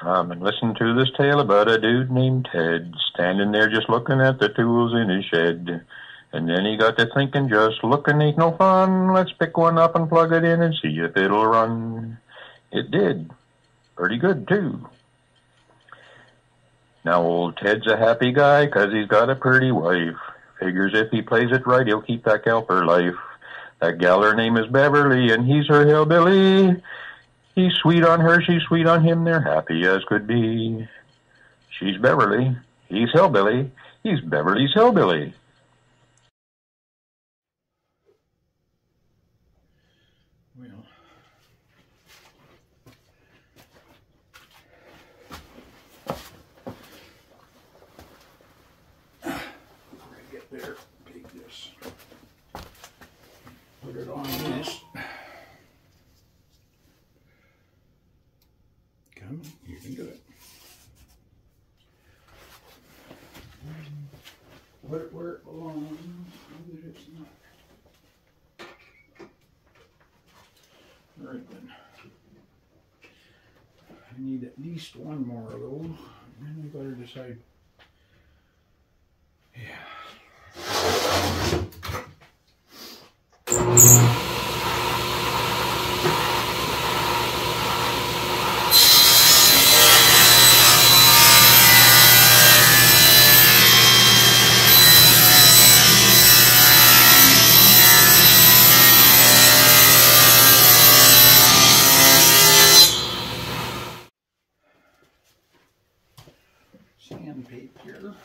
Come and listen to this tale about a dude named Ted, standing there just looking at the tools in his shed. And then he got to thinking, just looking ain't no fun. Let's pick one up and plug it in and see if it'll run. It did. Pretty good, too. Now old Ted's a happy guy 'cause he's got a pretty wife. Figures if he plays it right, he'll keep that gal for life. That gal, her name is Beverly, and he's her hillbilly. He's sweet on her, she's sweet on him, they're happy as could be. She's Beverly, he's Hillbilly, he's Beverly's hillbilly. Well, before I get there, take this, put it on this. Come on, you can do it. Put it where it belongs, so that it's not. All right then. I need at least one more of those, and then we better decide. Yeah. Sandpaper.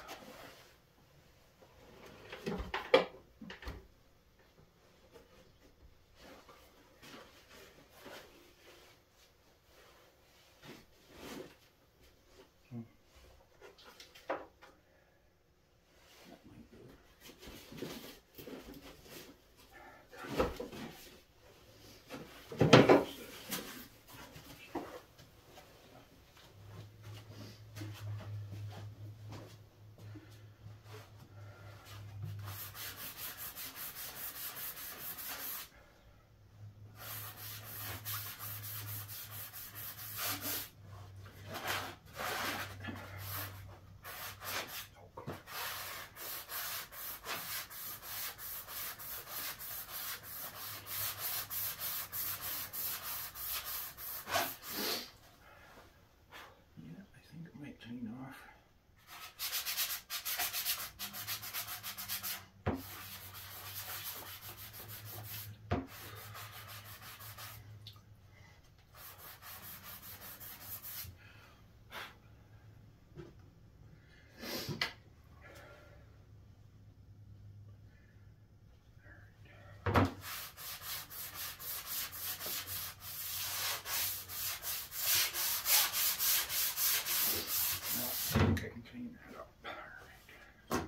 Clean off. I think I can clean that up. All right.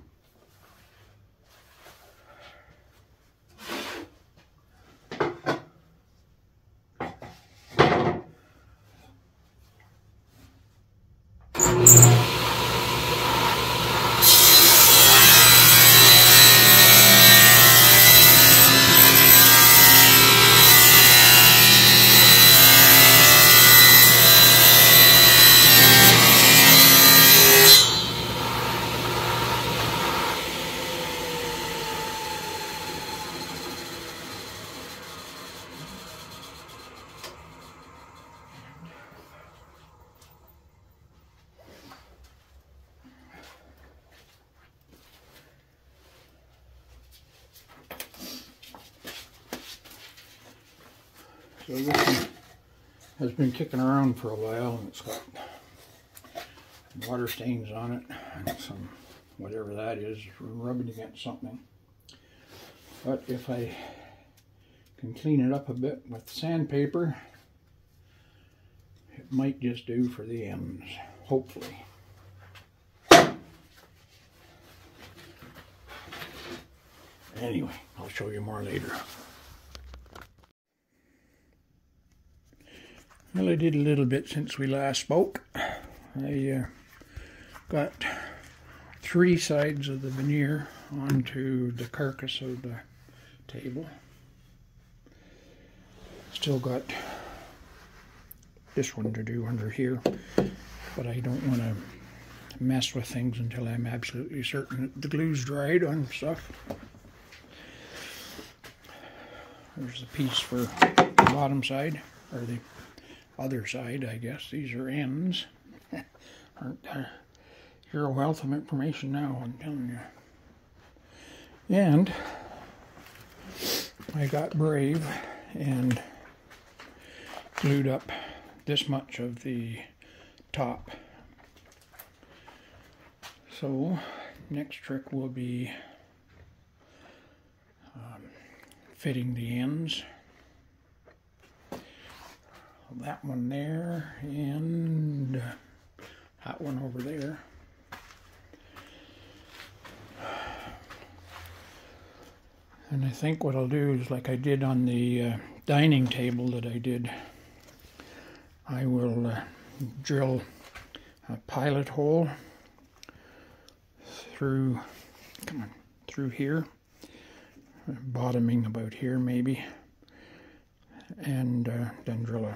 So this one has been kicking around for a while, and it's got water stains on it and some whatever that is rubbing against something. But if I can clean it up a bit with sandpaper, it might just do for the ends, hopefully. Anyway, I'll show you more later. Well, I did a little bit since we last spoke. I got 3 sides of the veneer onto the carcass of the table. Still got this one to do under here. but I don't want to mess with things until I'm absolutely certain that the glue's dried on stuff. There's the piece for the bottom side, or the other side, I guess. These are ends. You're a wealth of information now, I'm telling you. And I got brave and glued up this much of the top. So, next trick will be fitting the ends. That one there, and that one over there. And I think what I'll do is, like I did on the dining table that I did, I will drill a pilot hole through, through here, bottoming about here maybe, and then drill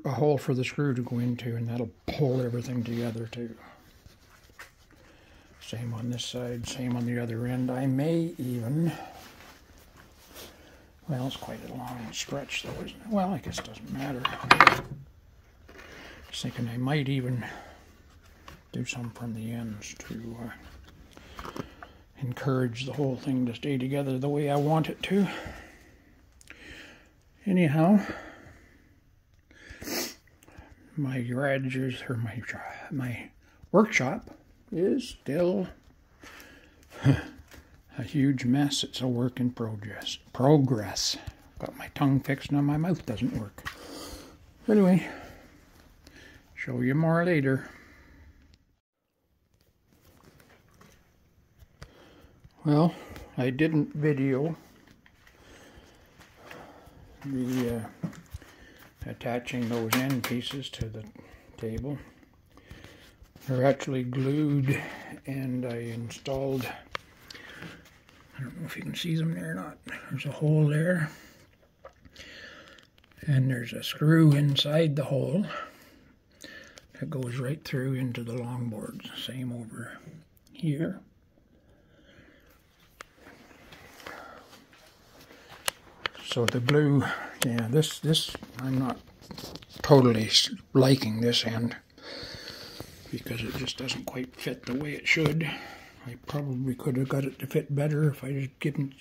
a hole for the screw to go into, and that'll hold everything together too. Same on this side, same on the other end. I may even, well, it's quite a long stretch though, isn't it? Well, I guess it doesn't matter. I was thinking I might even do some from the ends to encourage the whole thing to stay together the way I want it to. Anyhow, my garage is, or my workshop is still a huge mess. It's a work in progress. Got my tongue fixed, now my mouth doesn't work. Anyway, show you more later. Well, I didn't video the attaching those end pieces to the table. They're actually glued, and I installed, I don't know if you can see them there or not. There's a hole there, and there's a screw inside the hole that goes right through into the longboards. Same over here. So the glue, yeah, this I'm not totally liking this end, because it just doesn't quite fit the way it should. I probably could have got it to fit better if I just given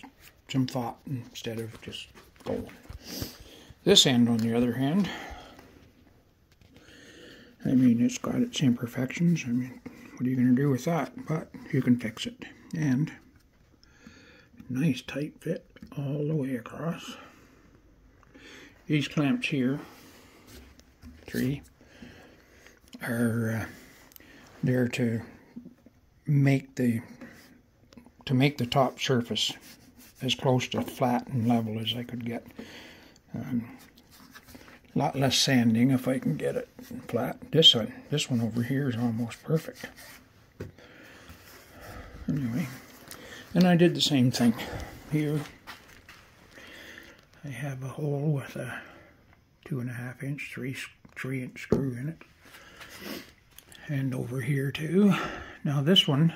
some thought instead of just going. This end, on the other hand, I mean, it's got its imperfections. I mean, what are you going to do with that? But you can fix it. And nice tight fit all the way across. These clamps here, 3, are there to make the top surface as close to flat and level as I could get. A lot less sanding if I can get it flat. This one over here is almost perfect. Anyway, and I did the same thing here. I have a hole with a 2.5 inch, 3 inch screw in it. And over here too. Now this one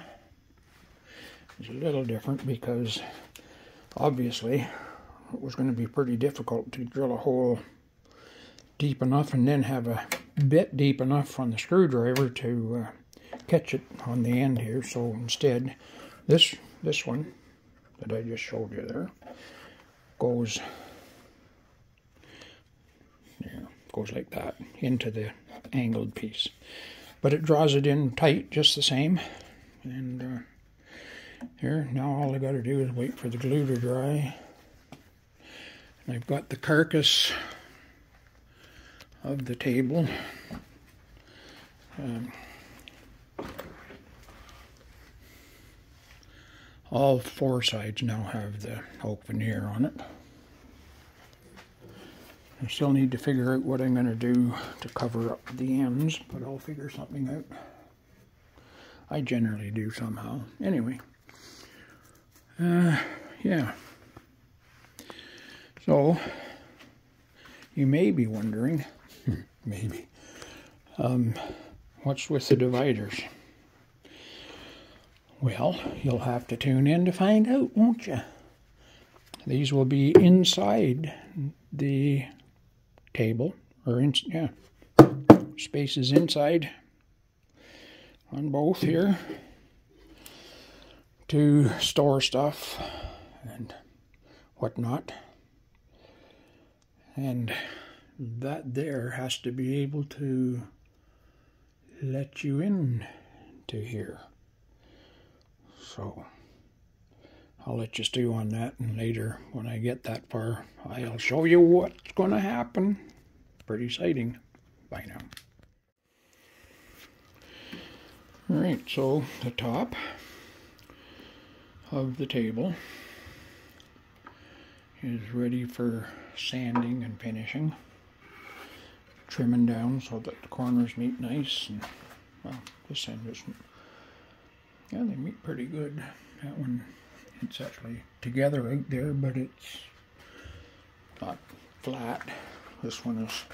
is a little different because obviously it was going to be pretty difficult to drill a hole deep enough and then have a bit deep enough on the screwdriver to catch it on the end here. So instead, this one that I just showed you there goes like that into the angled piece. But it draws it in tight just the same. And here, now all I got to do is wait for the glue to dry. And I've got the carcass of the table. All 4 sides now have the oak veneer on it. I still need to figure out what I'm going to do to cover up the ends, but I'll figure something out. I generally do somehow. Anyway, yeah. So, You may be wondering, maybe, what's with the dividers? Well, you'll have to tune in to find out, won't you? These will be inside the table, or spaces inside on both here to store stuff and whatnot. And that there has to be able to let you in to here. So I'll let you stew on that, and later when I get that far, I'll show you what's going to happen. Pretty exciting. Bye now. Alright, so the top of the table is ready for sanding and finishing. Trimming down so that the corners meet nice. And, well, this end isn't. Yeah, they meet pretty good. That one, it's actually together out there, but it's not flat. This one is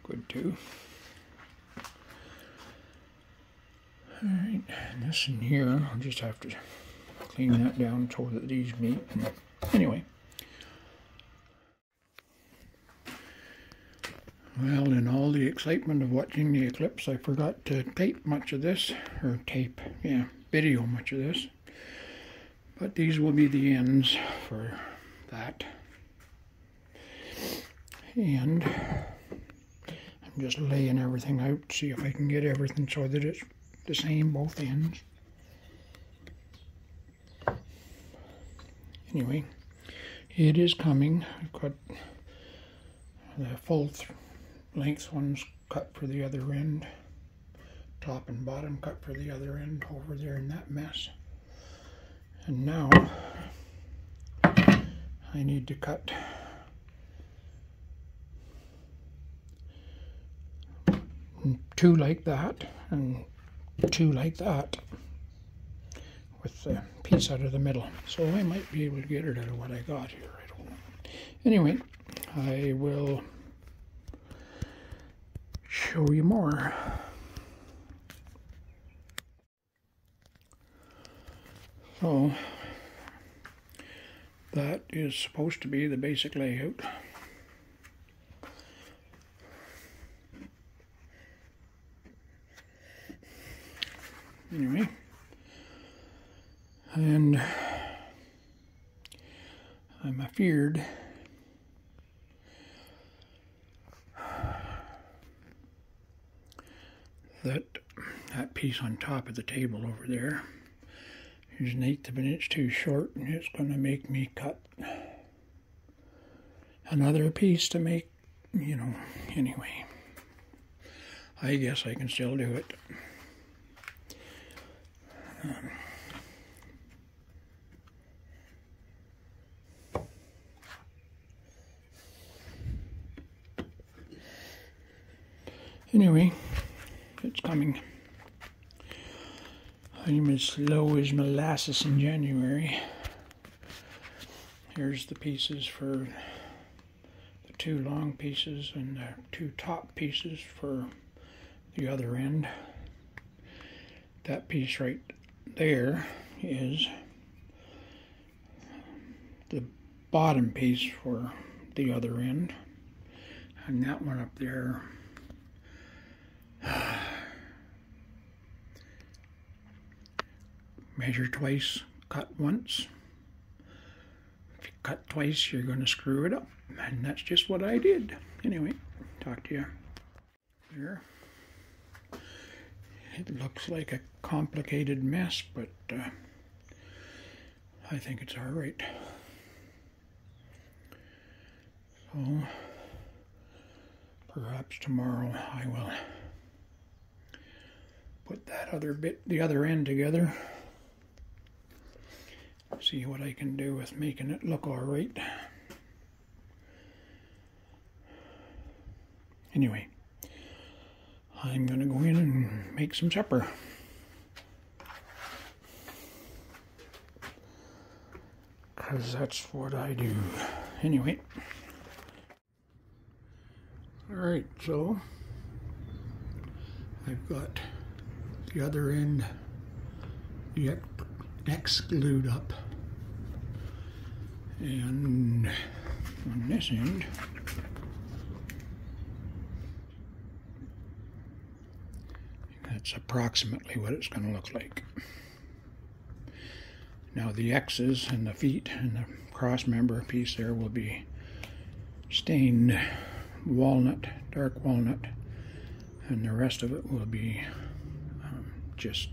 good too. Alright, and this in here, I'll just have to clean that down so that these meet. Anyway. Well, in all the excitement of watching the eclipse, I forgot to tape much of this, or video much of this. But these will be the ends for that. And I'm just laying everything out, see if I can get everything so that it's the same both ends. Anyway, it is coming. I've got the full length ones cut for the other end, top and bottom cut for the other end over there in that mess. And now I need to cut two like that and two like that with the piece out of the middle. So I might be able to get it out of what I got here. I don't know. Anyway, I will show you more. So that is supposed to be the basic layout. Anyway, and I'm afeared that piece on top of the table over there is 1/8 of an inch too short, and it's going to make me cut another piece to make, anyway. I guess I can still do it. Anyway, it's coming. I'm as slow as molasses in January. Here's the pieces for the two long pieces and the two top pieces for the other end. That piece right there is the bottom piece for the other end, and that one up there measure twice, cut once. If you cut twice, you're going to screw it up, and that's just what I did. Anyway, talk to you there. It looks like a complicated mess, but I think it's all right. So perhaps tomorrow I will put that other bit, the other end together. See what I can do with making it look all right. Anyway, I'm going to go in and make some supper. Because that's what I do. Anyway, Alright, so I've got the other end, the X glued up, and on this end that's approximately what it's going to look like. Now the X's and the feet and the cross member piece there will be stained walnut, dark walnut, and the rest of it will be just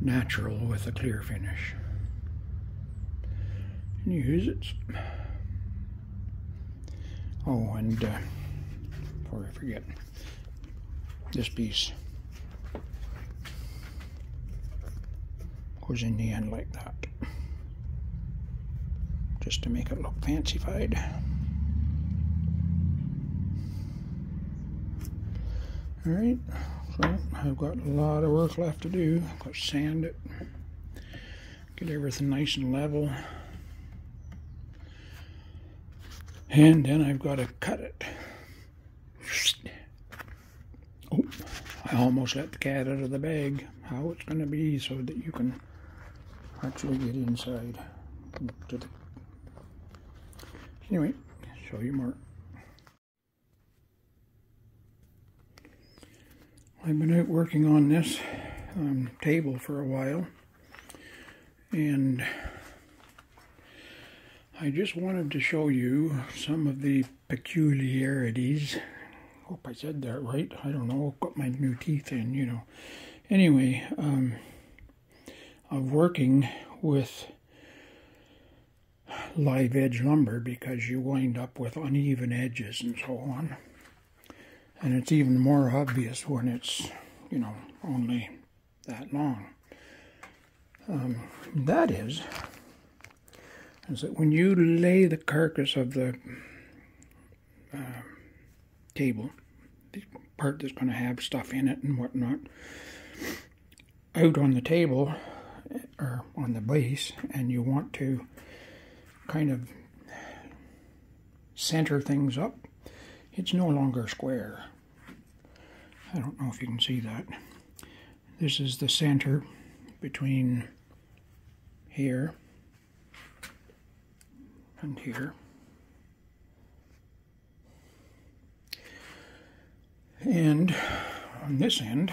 natural with a clear finish. And use it. Oh, and before I forget, this piece goes in the end like that, just to make it look fancified. Alright, so I've got a lot of work left to do. I've got to sand it, get everything nice and level, and then I've got to cut it. Oh, I almost let the cat out of the bag. How it's going to be so that you can actually get inside. Anyway, show you more. I've been out working on this table for a while, and I just wanted to show you some of the peculiarities. Hope I said that right. I don't know. I've got my new teeth in, you know. Anyway, of working with live edge lumber, because you wind up with uneven edges and so on. And it's even more obvious when it's, you know, only that long. That is that when you lay the carcass of the table, the part that's going to have stuff in it and whatnot, out on the table or on the base, and you want to kind of center things up, it's no longer square. I don't know if you can see that. This is the center between here and here. And on this end,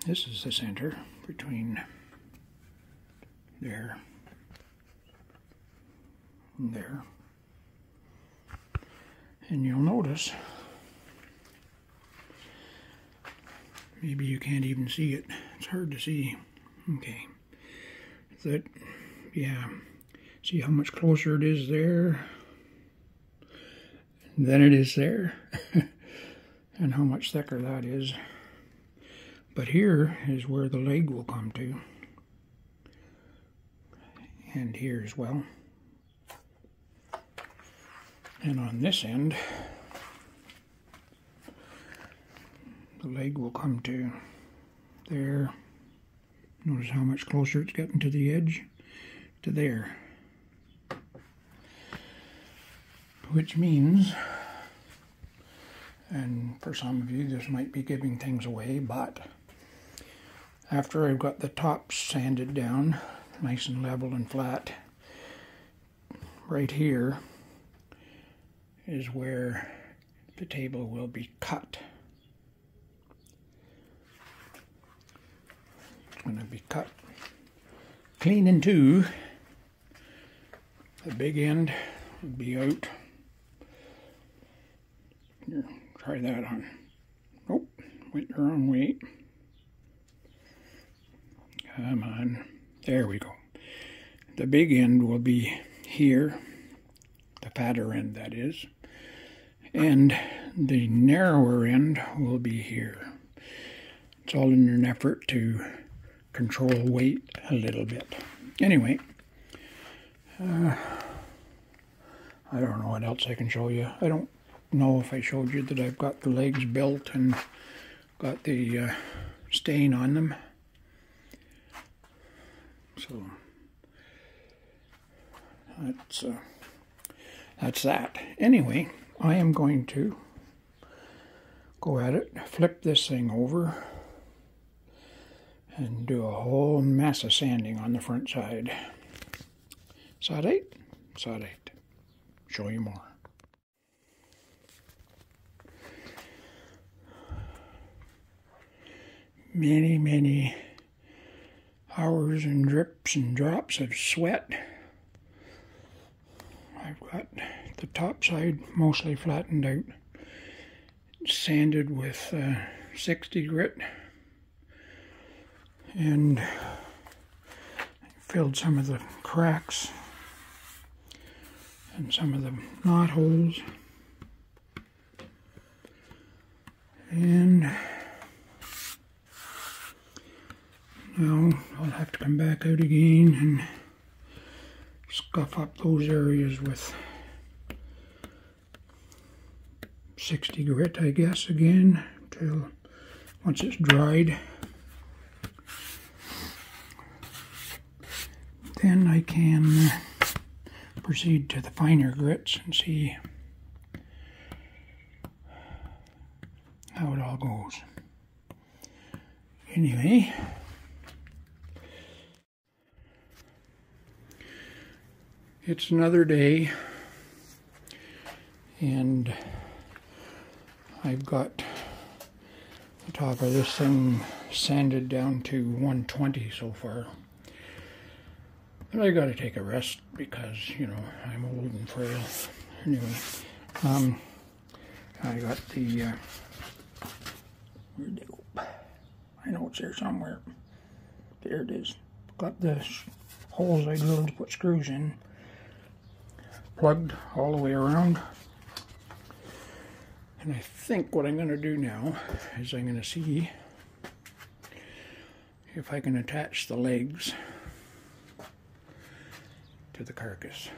this is the center between there and there. And you'll notice, maybe you can't even see it. It's hard to see. Okay. That, yeah. See how much closer it is there than it is there? And how much thicker that is. But here is where the leg will come to. And here as well. And on this end, the leg will come to there. Notice how much closer it's getting to the edge, to there. Which means, and for some of you this might be giving things away, but after I've got the top sanded down, nice and level and flat, right here is where the table will be cut. It's going to be cut clean in two. The big end will be out. Here, try that on. Nope, went the wrong way. Come on. There we go. The big end will be here. The fatter end, that is. And the narrower end will be here. It's all in an effort to control weight a little bit. Anyway, I don't know what else I can show you. I don't know if I showed you that I've got the legs built and got the stain on them. So that's that's that. Anyway, I am going to go at it, flip this thing over, and do a whole mess of sanding on the front side. Sodite? Sodite. Show you more. Many, many hours and drips and drops of sweat. I've got the top side mostly flattened out, sanded with 60 grit, and filled some of the cracks and some of the knot holes, and now I'll have to come back out again and scuff up those areas with 60 grit, I guess, again, till once it's dried. Then I can proceed to the finer grits and see how it all goes. Anyway, it's another day, and I've got the top of this thing sanded down to 120 so far. And I gotta take a rest because, you know, I'm old and frail. Anyway, I got the, where'd they go? I know it's there somewhere. There it is. Got the holes I drilled to put screws in plugged all the way around. And I think what I'm going to do now is I'm going to see if I can attach the legs to the carcass.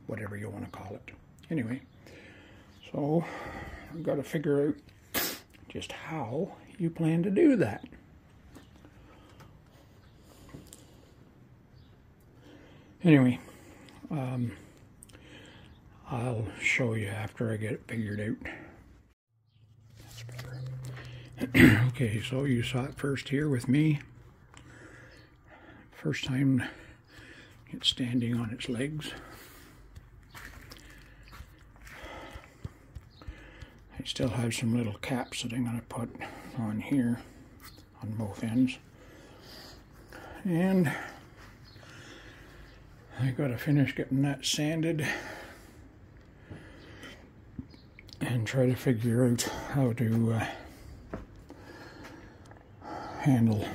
Whatever you want to call it. Anyway, so I've got to figure out just how you plan to do that. Anyway, I'll show you after I get it figured out. That's better. Okay, so you saw it first here with me. First time it's standing on its legs. I still have some little caps that I'm going to put on here on both ends. And I got to finish getting that sanded and try to figure out how to handle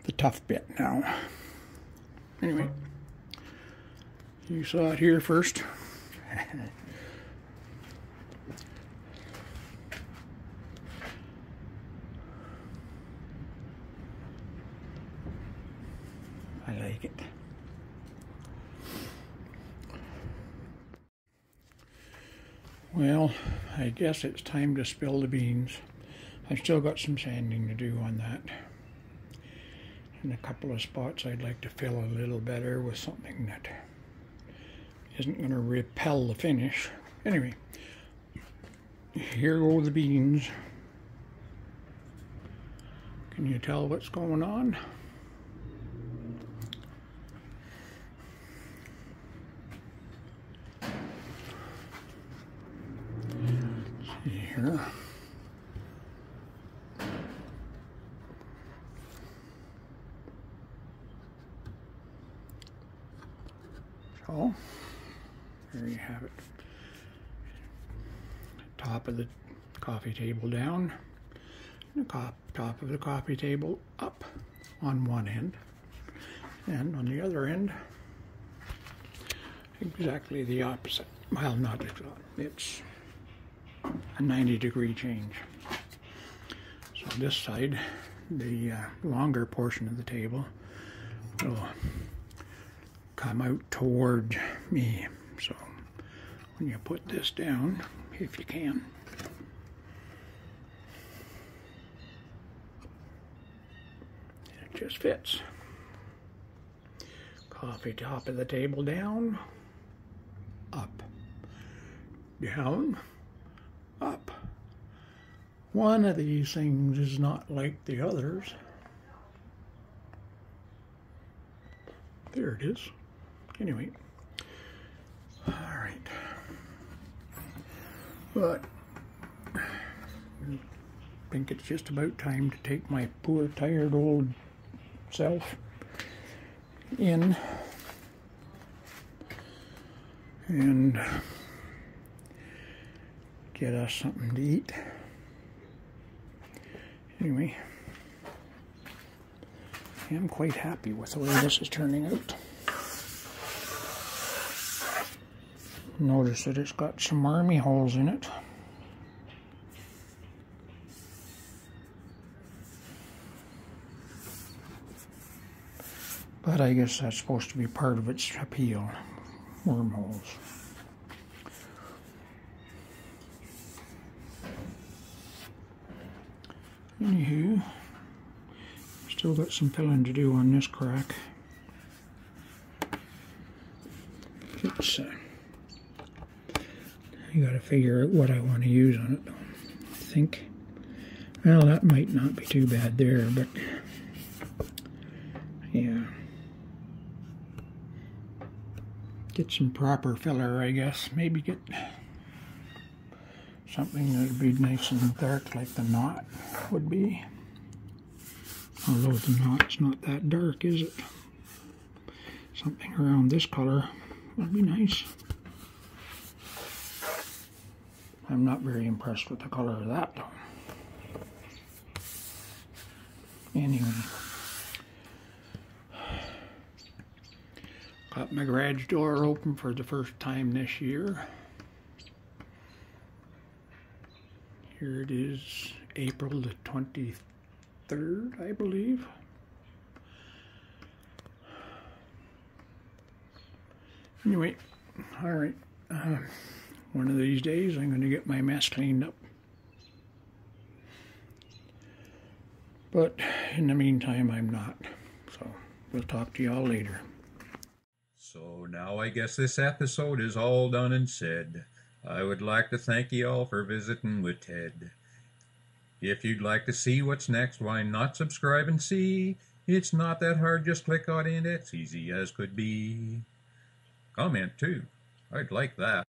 the tough bit now. Anyway, you saw it here first. I like it. Well, I guess it's time to spill the beans. I've still got some sanding to do on that. In a couple of spots I'd like to fill a little better with something that isn't going to repel the finish. Anyway, here go the beans. Can you tell what's going on? Here. So, there you have it. Top of the coffee table down, and the top of the coffee table up on one end, and on the other end, exactly the opposite. Well, not exactly. It's a 90-degree change. So this side, the longer portion of the table, will come out toward me. So when you put this down, if you can, it just fits. Coffee top of the table down, up, down, up. One of these things is not like the others. There it is. Anyway, all right. But I think it's just about time to take my poor, tired old self in and get us something to eat. Anyway, I'm quite happy with the way this is turning out. Notice that it's got some army holes in it. But I guess that's supposed to be part of its appeal, wormholes. Anywho, still got some filling to do on this crack. It's, I gotta figure out what I want to use on it. I think, well, that might not be too bad there, but yeah. Get some proper filler, I guess. Maybe get something that would be nice and dark like the knot would be. Although the knot's not that dark, is it? Something around this color would be nice. I'm not very impressed with the color of that, though. Anyway. Got my garage door open for the first time this year. Here it is, April the 23rd, I believe. Anyway, all right. One of these days I'm going to get my mess cleaned up. But in the meantime, I'm not. So we'll talk to y'all later. So now I guess this episode is all done and said. I would like to thank you all for visiting with Ted. If you'd like to see what's next, why not subscribe and see? It's not that hard, just click on it, it's easy as could be. Comment too, I'd like that.